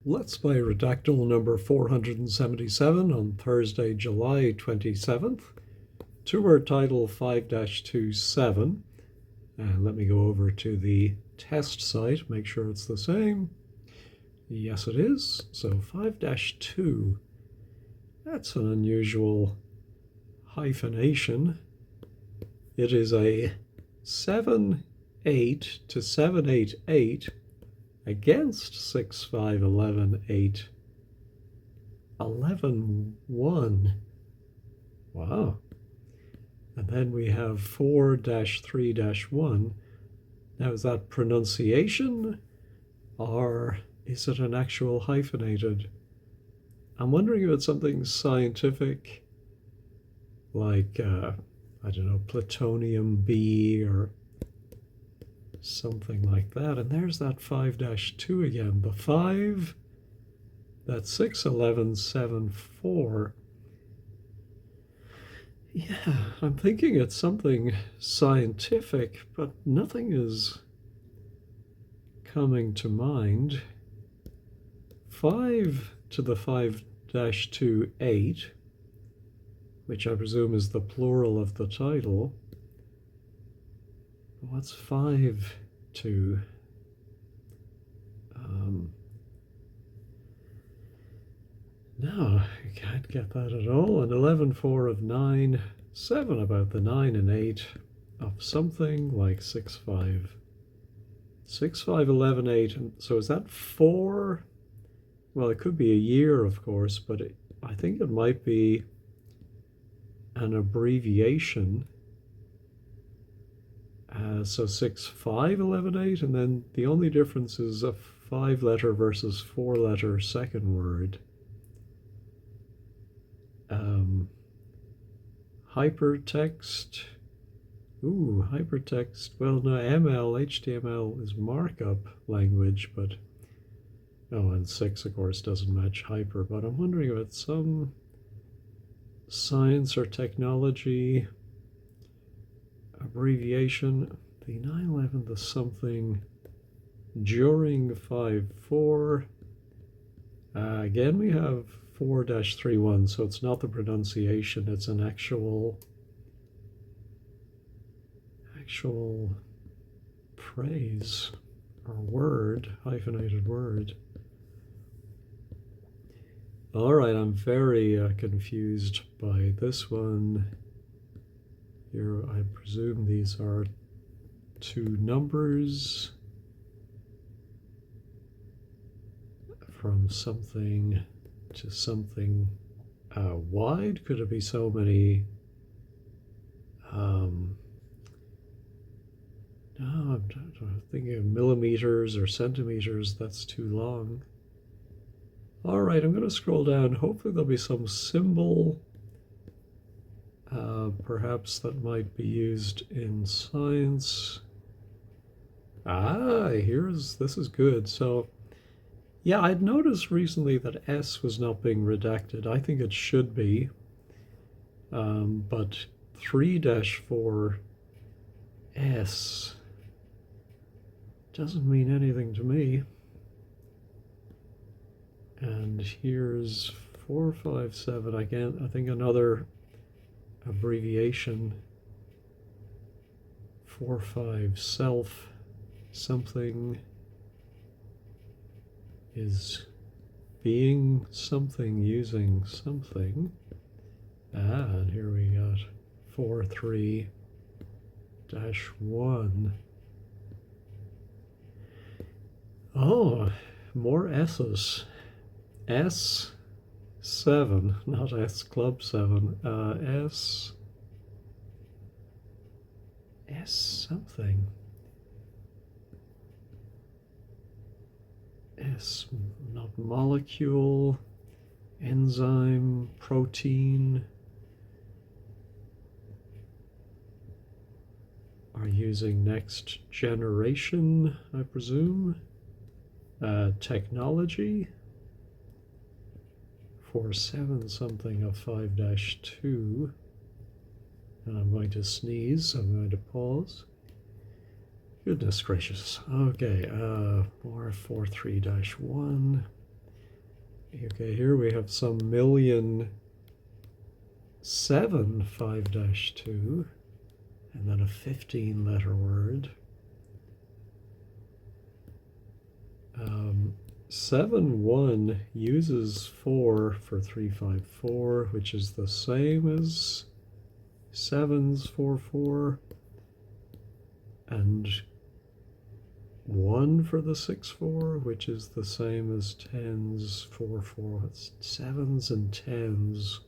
Let's play Redactle number 477 on Thursday, July 27th. Two-word title 5-27. And let me go over to the test site, make sure it's the same. Yes, it is. So 5-2. That's an unusual hyphenation. It is a 7-8 to 7-8-8 against 6-5-11-8, 11-1. Wow. And then we have 4-3-1. Now, is that pronunciation or is it an actual hyphenated? I'm wondering if it's something scientific like, I don't know, plutonium B or something like that. And there's that 5-2 again. The 5, that's 6-11-7-4. Yeah, I'm thinking it's something scientific, but nothing is coming to mind. 5 to the 5-2, 8, which I presume is the plural of the title. What's 5 to? No, you can't get that at all. And 11-4 of 9, 7 about the 9 and 8 of something like 6-5. 6-5-11-8. And so is that 4? Well, it could be a year, of course, but I think it might be an abbreviation. So 6-5-11-8, and then the only difference is a 5-letter versus 4-letter second word. Hypertext. Ooh, hypertext. Well, no, HTML is markup language, but and 6, of course, doesn't match hyper. But I'm wondering if it's some science or technology abbreviation. The 9-11, the something during 5-4. Again, we have 4-3-1, so it's not the pronunciation, it's an actual phrase or word, hyphenated word. All right, I'm very confused by this one. Here, I presume these are two numbers from something to something wide. Could it be so many? No, I'm thinking of millimeters or centimeters. That's too long. All right, I'm going to scroll down. Hopefully there'll be some symbol, perhaps that might be used in science. This is good. So, yeah, I'd noticed recently that S was not being redacted. I think it should be, but 3-4S doesn't mean anything to me. And here's 4-5-7 again. I think another abbreviation. 4-5 self something is being something using something. And here we got 4-3-1. Oh, more S's. S7, not S Club 7. S something. S, not molecule, enzyme, protein. Are using next generation, I presume. Technology. 4-7 something of 5-2. And I'm going to sneeze, so I'm going to pause. Goodness gracious. Okay, more 4-3-1. Okay, here we have some million 7 5-2, and then a 15-letter word. 7 1 uses 4 for 354, which is the same as 7's 4 4, and 1 for the 6 4, which is the same as 10's 4 4. It's 7's and 10's.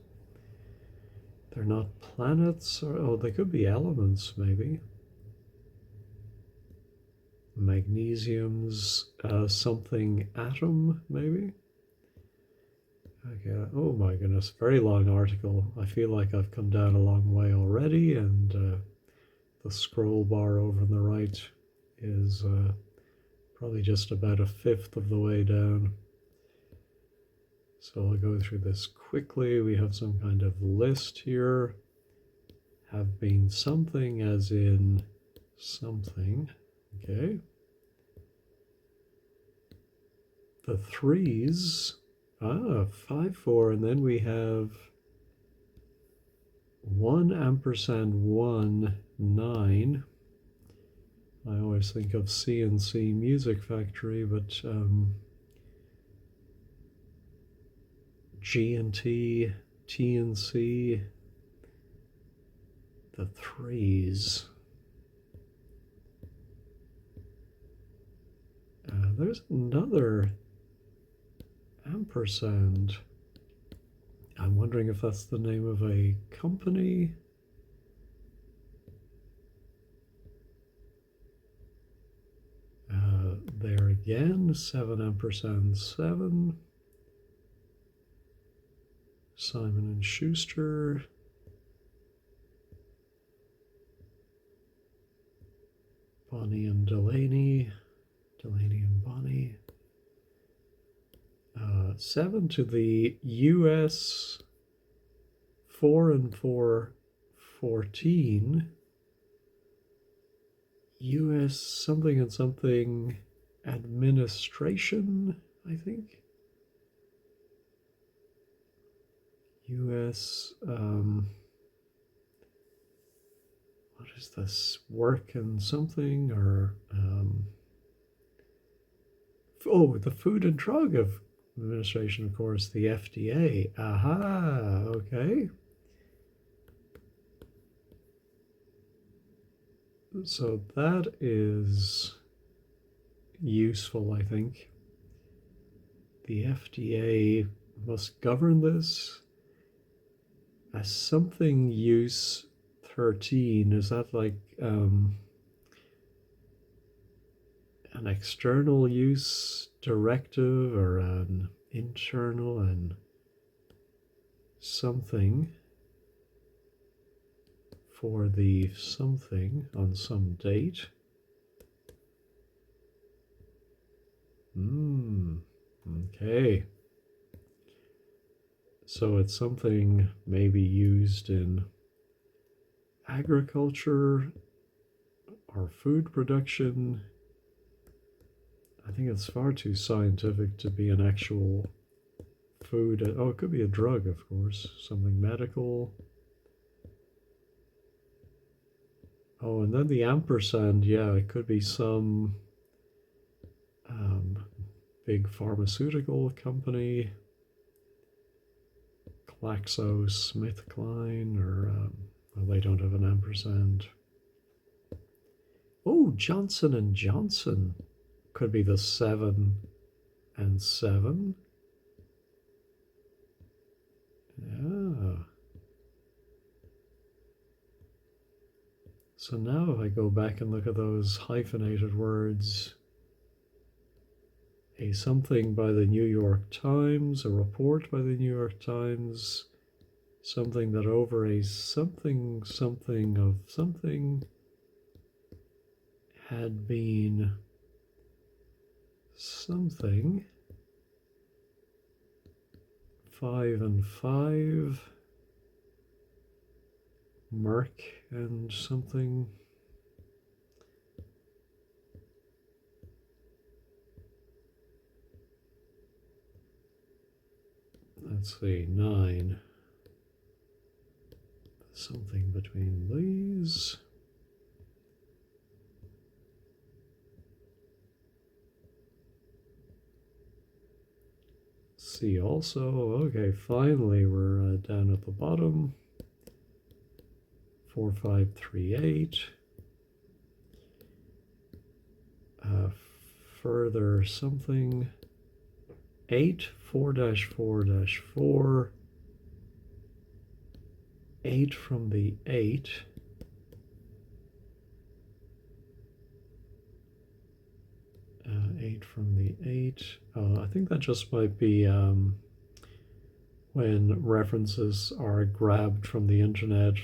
They're not planets, or oh, they could be elements, maybe. Magnesium's something atom, maybe. Okay. Oh my goodness, very long article. I feel like I've come down a long way already, and the scroll bar over on the right is probably just about a fifth of the way down. So I'll go through this quickly. We have some kind of list here. Have been something as in something. Okay. The threes, 5 4, and then we have 1 ampersand 1 9. I always think of CNC Music Factory, but G and T, T and C, the threes. There's another ampersand. I'm wondering if that's the name of a company. There again, 7 ampersand 7. Simon and Schuster. Bonnie and Delaney. Delaney and Bonnie. 7 to the US 4 and 4 14. US something and something administration, I think. US what is this? Work and something, or oh, the Food and Drug Administration, of course, the FDA. Aha, okay. So that is useful, I think. The FDA must govern this. As something use 13, is that like an external use directive or an internal and something for the something on some date? Okay. So it's something maybe used in agriculture or food production. I think it's far too scientific to be an actual food. Oh, it could be a drug, of course, something medical. Oh, and then the ampersand, yeah, it could be some big pharmaceutical company, GlaxoSmithKline, or well, they don't have an ampersand. Oh, Johnson and Johnson could be the 7 and 7. Yeah. So now if I go back and look at those hyphenated words, a something by the New York Times, a report by the New York Times, something that over a something something of something had been something, 5 and 5, Merck and something. let's see, 9. Something between these. C also. Okay, finally we're down at the bottom. 4538. Further something. 8, 4-4-4. 8 from the 8. Eight from the 8. I think that just might be when references are grabbed from the internet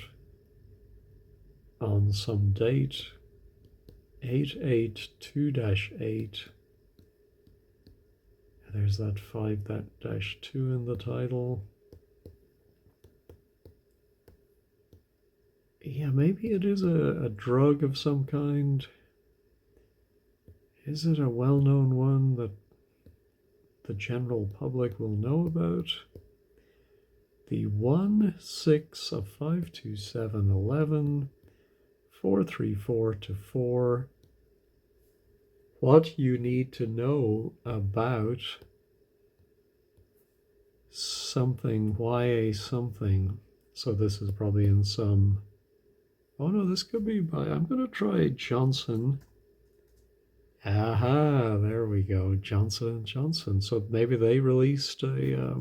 on some date. 882-8. There's that 5-2 in the title. Yeah, maybe it is a drug of some kind. Is it a well-known one that the general public will know about? The 1, 6 of 5, 2, 7, 11, 4, 3, 4 to 4. What you need to know about something, YA something. So this is probably in some, oh no, this could be by, I'm going to try Johnson. Aha, there we go, Johnson & Johnson. So maybe they released a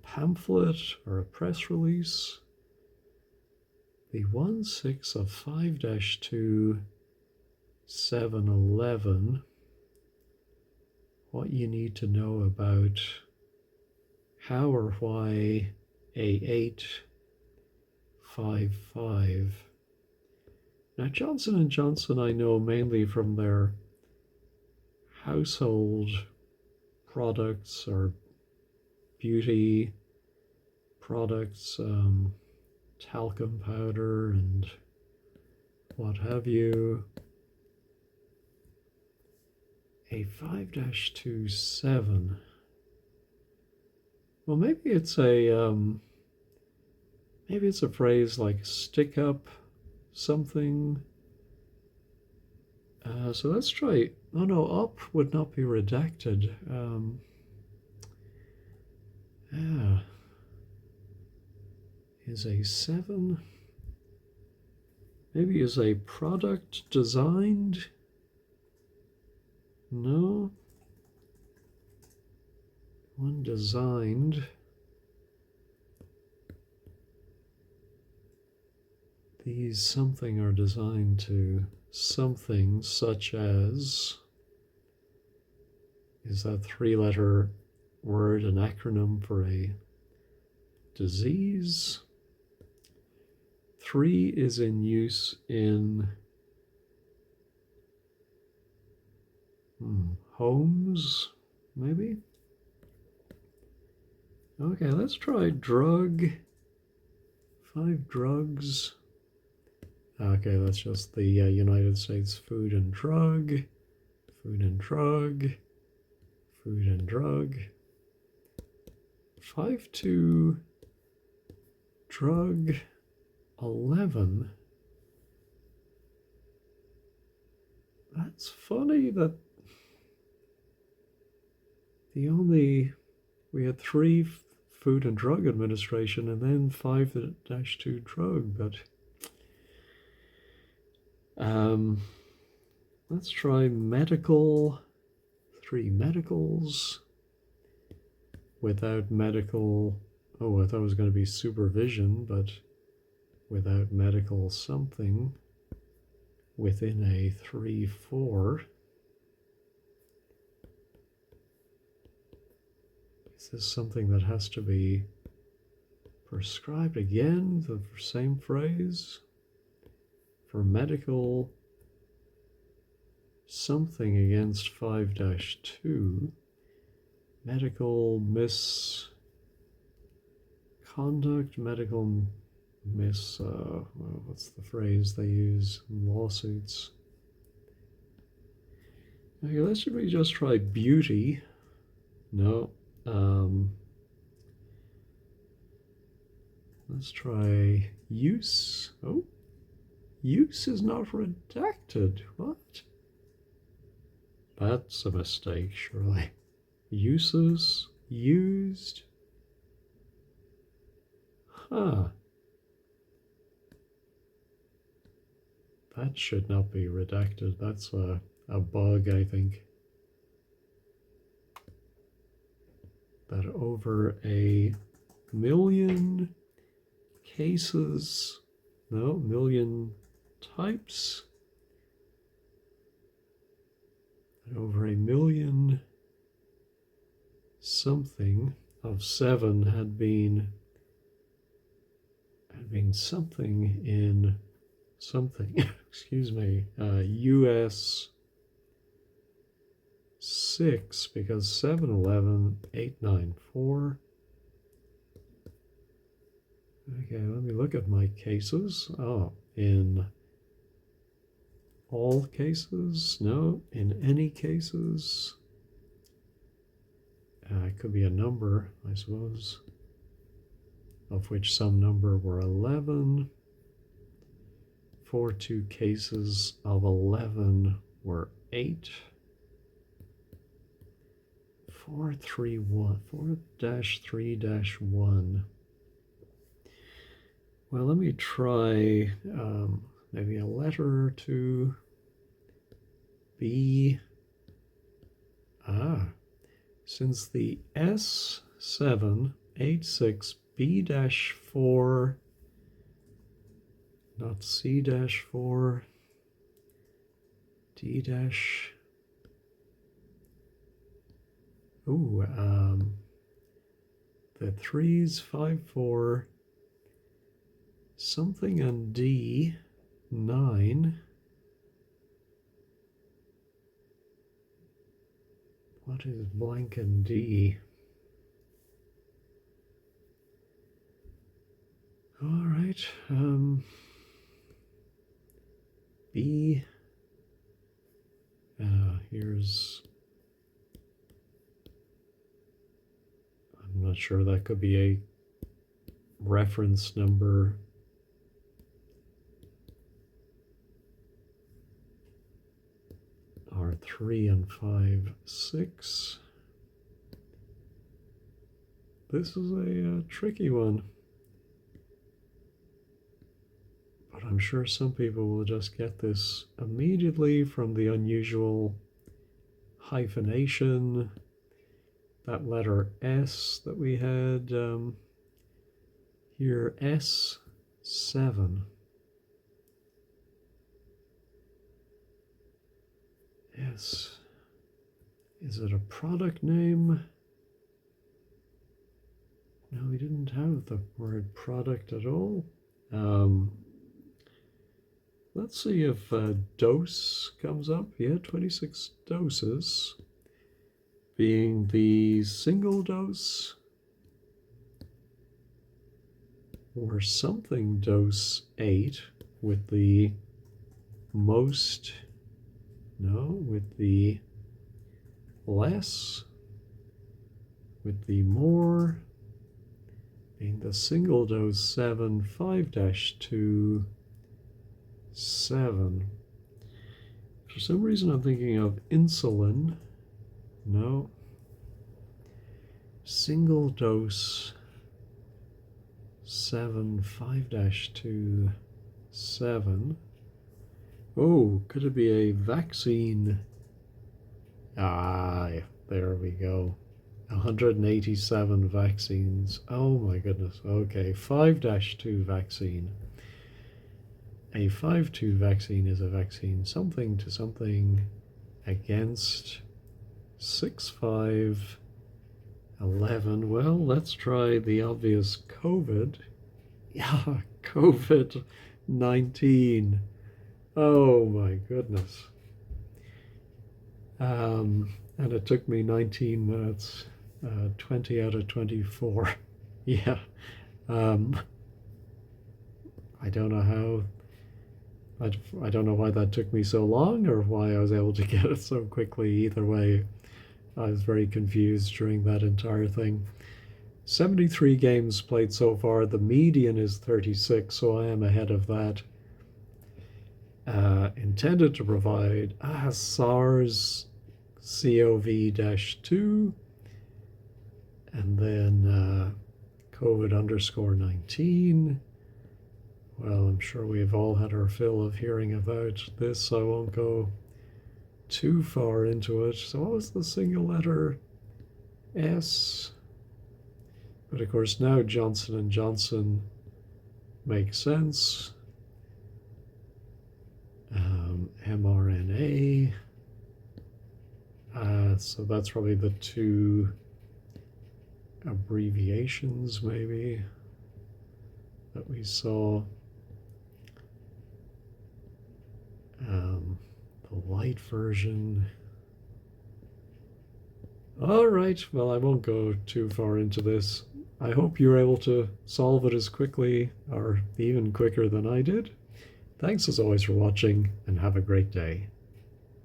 pamphlet or a press release. The 1, 6 of 5-2, 7, 11. What you need to know about how or why A8, 5, 5. Now Johnson & Johnson I know mainly from their household products or beauty products, talcum powder and what have you. A 5-2, 7. Well, maybe it's a phrase like stick up something. So let's try. Oh no, up would not be redacted. Yeah. Is a 7. Maybe is a product designed. No. One designed. These something are designed to something such as, is that 3-letter word an acronym for a disease? 3 is in use in homes, maybe? Okay, let's try drug. 5 drugs. Okay, that's just the United States Food and Drug. Food and Drug. Food and Drug. 5-2 drug 11. That's funny that we had 3 Food and Drug Administration and then 5-2 drug, but let's try medical. 3 medicals. Without medical, oh, I thought it was going to be supervision, but without medical something within a 3-4. Is this something that has to be prescribed again? The same phrase? For medical something against 5-2. Medical misconduct, medical what's the phrase they use in lawsuits? Okay, let's just try beauty. No. Let's try use. Oh, use is not redacted. What? That's a mistake, surely. Uses, used. Huh. That should not be redacted. That's a bug, I think. That over a million cases, no, million types, and over a million something of 7 had been something in something, excuse me, US 6, because 711,894. Okay, let me look at my cases. Oh, in all cases? No, in any cases? It could be a number, I suppose, of which some number were 11. 2 cases of 11 were 8. 4-3-1. Well, let me try maybe a letter or two. B. Since the S786B-4, not C-4, D-. Ooh, the 3's 5-4, something on D, 9. What is blank and D? All right. B. Here's. I'm not sure, that could be a reference number. Are 3 and 5, 6. This is a tricky one. But I'm sure some people will just get this immediately from the unusual hyphenation. That letter S that we had here, S7. Yes. Is it a product name? No, we didn't have the word product at all. Let's see if dose comes up. Yeah, 26 doses. Being the single dose or something dose 8 with the most, no, with the less, with the more, being the single dose 7, 5-2, 7. For some reason I'm thinking of insulin. No. Single dose 7, 5-2, 7. Oh, could it be a vaccine? Ah, there we go. 187 vaccines. Oh my goodness. Okay, 5-2 vaccine. A 5-2 vaccine is a vaccine something to something against 6-5. 11. Well, let's try the obvious COVID. Yeah, COVID-19. Oh my goodness. And it took me 19 minutes, 20 out of 24. Yeah. I don't know how, I don't know why that took me so long or why I was able to get it so quickly. Either way, I was very confused during that entire thing. 73 games played so far. The median is 36, so I am ahead of that. Intended to provide SARS-CoV-2 and then COVID_19. Well, I'm sure we've all had our fill of hearing about this. I won't go too far into it. So what was the single letter? S. But of course now Johnson & Johnson makes sense. mRNA. So that's probably the two abbreviations maybe that we saw. The light version. All right, well, I won't go too far into this. I hope you're able to solve it as quickly or even quicker than I did. Thanks as always for watching, and have a great day.